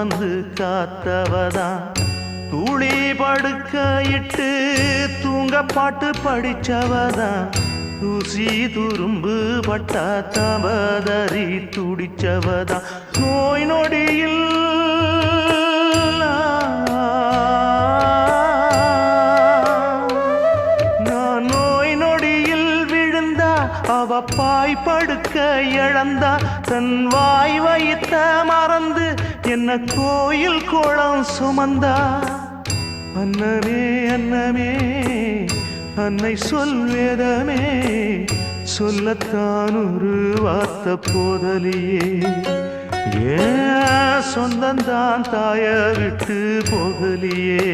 சுமந்து காத்தவதான் தூளி படுக்க இட்டு தூங்க பாட்டு படிச்சவதான் தூசி துரும்பு பட்டா தபதறி துடிச்சவதான் நோய் நொடியில் நான் நோய் நொடியில் விழுந்தா அவ பாய் படுக்க இழந்தா தன் வாய் வைத்த மறந்து என்ன கோயில் கோலம் சுமந்தா அன்னமே அன்னமே அன்னை சொல் வேதமே சொல்லத்தான் ஒரு வார்த்தை போதலியே ஏன் சொந்தந்தான் தாய விட்டு போகலியே.